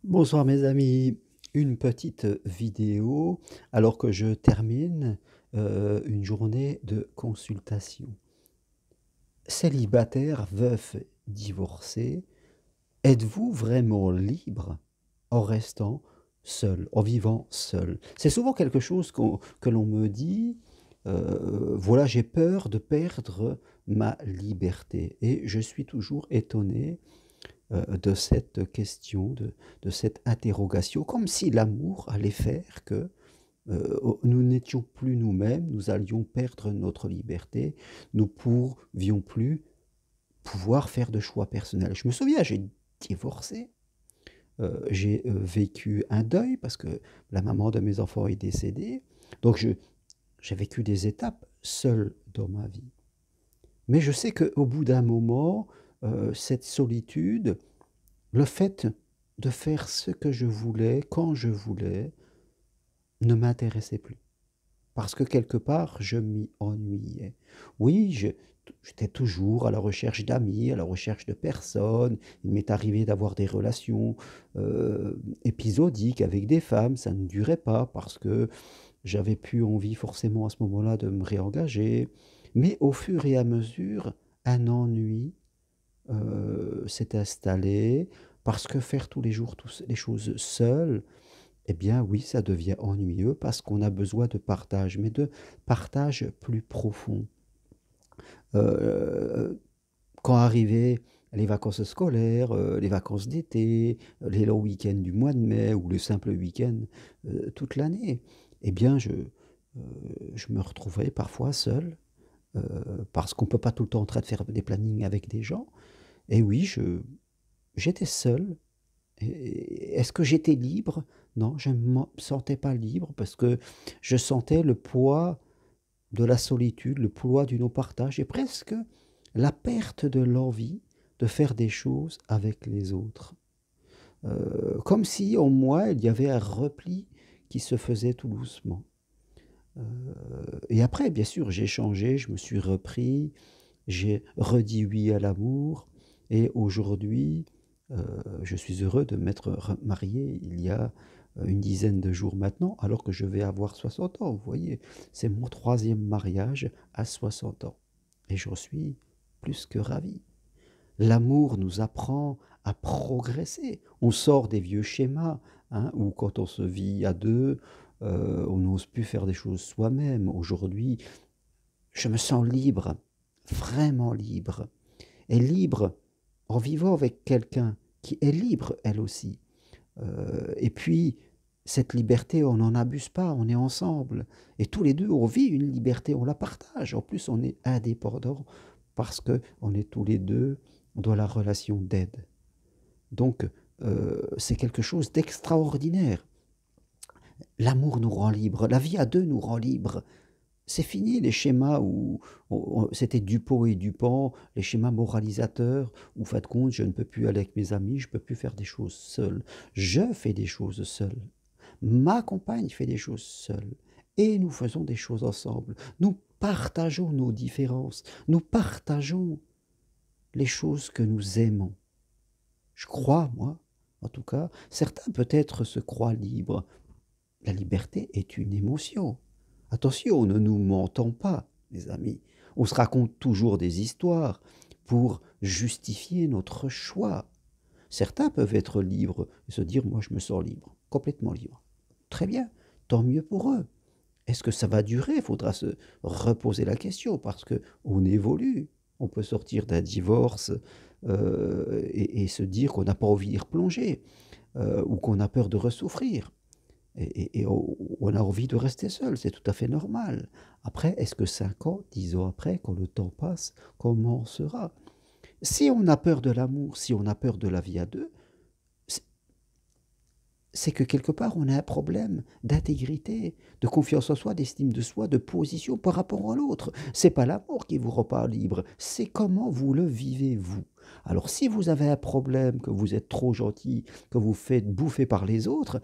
Bonsoir mes amis, une petite vidéo alors que je termine une journée de consultation. Célibataire, veuf, divorcé, êtes-vous vraiment libre en restant seul, en vivant seul? C'est souvent quelque chose que l'on me dit, voilà, j'ai peur de perdre ma liberté. Et je suis toujours étonné de cette question, de cette interrogation, comme si l'amour allait faire que nous n'étions plus nous-mêmes, nous allions perdre notre liberté, nous pouvions plus pouvoir faire de choix personnels. Je me souviens, j'ai divorcé, j'ai vécu un deuil parce que la maman de mes enfants est décédée, donc j'ai vécu des étapes seul dans ma vie. Mais je sais qu'au bout d'un moment, cette solitude, le fait de faire ce que je voulais, quand je voulais, ne m'intéressait plus. Parce que quelque part, je m'y ennuyais. Oui, j'étais toujours à la recherche d'amis, à la recherche de personnes. Il m'est arrivé d'avoir des relations épisodiques avec des femmes. Ça ne durait pas parce que j'avais plus envie forcément à ce moment-là de me réengager. Mais au fur et à mesure, un ennui s'est installé parce que faire tous les jours les choses seul, eh bien oui, ça devient ennuyeux parce qu'on a besoin de partage, mais de partage plus profond. Heu, Quand arrivaient les vacances scolaires, les vacances d'été, les longs week-ends du mois de mai ou le simple week-end, toute l'année, eh bien je me retrouvais parfois seul, parce qu'on ne peut pas tout le temps en train de faire des plannings avec des gens. Et oui, j'étais seul. Et est-ce que j'étais libre? Non, je ne me sentais pas libre parce que je sentais le poids de la solitude, le poids du non-partage et presque la perte de l'envie de faire des choses avec les autres. Comme si en moi, il y avait un repli qui se faisait tout doucement. Et après, bien sûr, j'ai changé, je me suis repris, j'ai redit oui à l'amour et aujourd'hui, je suis heureux de m'être marié il y a une dizaine de jours maintenant, alors que je vais avoir 60 ans. Vous voyez, c'est mon troisième mariage à 60 ans et j'en suis plus que ravi. L'amour nous apprend à progresser. On sort des vieux schémas, hein, où quand on se vit à deux, on n'ose plus faire des choses soi-même. Aujourd'hui, je me sens libre, vraiment libre. Et libre en vivant avec quelqu'un qui est libre elle aussi. Et puis, cette liberté, on n'en abuse pas, on est ensemble. Et tous les deux, on vit une liberté, on la partage. En plus, on est indépendants parce qu'on est tous les deux dans la relation d'aide. Donc, c'est quelque chose d'extraordinaire. L'amour nous rend libres, la vie à deux nous rend libres. C'est fini les schémas où c'était Dupont et Dupont, les schémas moralisateurs, où, en fin de compte, je ne peux plus aller avec mes amis, je ne peux plus faire des choses seul. Je fais des choses seul. Ma compagne fait des choses seule. Et nous faisons des choses ensemble. Nous partageons nos différences. Nous partageons les choses que nous aimons. Je crois, moi, en tout cas, certains peut-être se croient libres. La liberté est une émotion. Attention, ne nous mentons pas, mes amis. On se raconte toujours des histoires pour justifier notre choix. Certains peuvent être libres et se dire, moi je me sens libre, complètement libre. Très bien, tant mieux pour eux. Est-ce que ça va durer? Il faudra se reposer la question parce que on évolue. On peut sortir d'un divorce et se dire qu'on n'a pas envie d'y replonger ou qu'on a peur de ressouffrir. Et on a envie de rester seul, c'est tout à fait normal. Après, est-ce que 5 ans, 10 ans après, quand le temps passe, comment on sera? Si on a peur de l'amour, si on a peur de la vie à deux, c'est que quelque part on a un problème d'intégrité, de confiance en soi, d'estime de soi, de position par rapport à l'autre. C'est pas l'amour qui vous rend pas libre, c'est comment vous le vivez vous. Alors si vous avez un problème, que vous êtes trop gentil, que vous faites bouffer par les autres,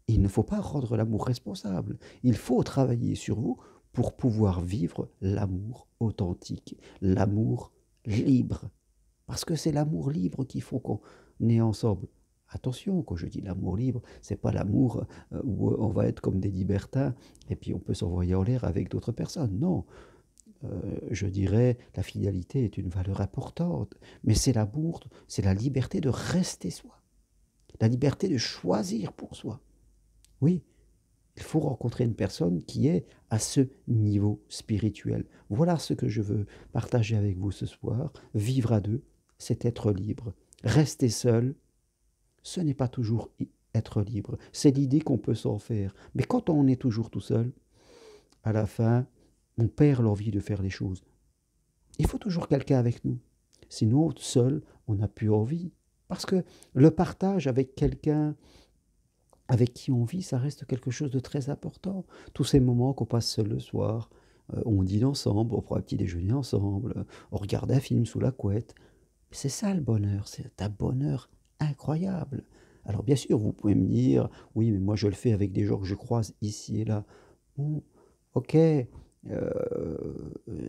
il ne faut pas rendre l'amour responsable. Il faut travailler sur vous pour pouvoir vivre l'amour authentique, l'amour libre. Parce que c'est l'amour libre qu'il faut qu'on ait ensemble. Attention, quand je dis l'amour libre, c'est pas l'amour où on va être comme des libertins et puis on peut s'envoyer en l'air avec d'autres personnes. Non, je dirais la fidélité est une valeur importante, mais c'est l'amour, c'est la liberté de rester soi, la liberté de choisir pour soi. Oui, il faut rencontrer une personne qui est à ce niveau spirituel. Voilà ce que je veux partager avec vous ce soir. Vivre à deux, c'est être libre. Rester seul, ce n'est pas toujours être libre. C'est l'idée qu'on peut s'en faire. Mais quand on est toujours tout seul, à la fin, on perd l'envie de faire les choses. Il faut toujours quelqu'un avec nous. Sinon, seul, on n'a plus envie. Parce que le partage avec quelqu'un avec qui on vit, ça reste quelque chose de très important. Tous ces moments qu'on passe seul le soir, on dîne ensemble, on prend un petit déjeuner ensemble, on regarde un film sous la couette. C'est ça le bonheur, c'est un bonheur incroyable. Alors bien sûr, vous pouvez me dire, oui, mais moi je le fais avec des gens que je croise ici et là. Bon, ok,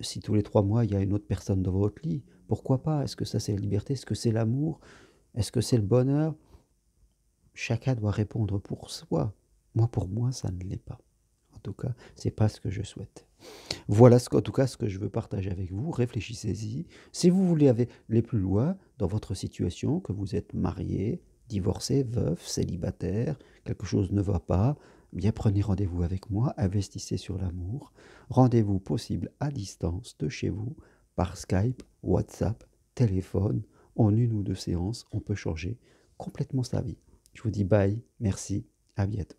si tous les 3 mois il y a une autre personne dans votre lit, pourquoi pas? Est-ce que ça c'est la liberté? Est-ce que c'est l'amour? Est-ce que c'est le bonheur? Chacun doit répondre pour soi. Moi, pour moi, ça ne l'est pas. En tout cas, c'est pas ce que je souhaite. Voilà en tout cas ce que je veux partager avec vous. Réfléchissez-y. Si vous voulez aller plus loin dans votre situation, que vous êtes marié, divorcé, veuf, célibataire, quelque chose ne va pas, eh bien prenez rendez-vous avec moi, investissez sur l'amour. Rendez-vous possible à distance de chez vous, par Skype, WhatsApp, téléphone. En 1 ou 2 séances, on peut changer complètement sa vie. Je vous dis bye, merci, à bientôt.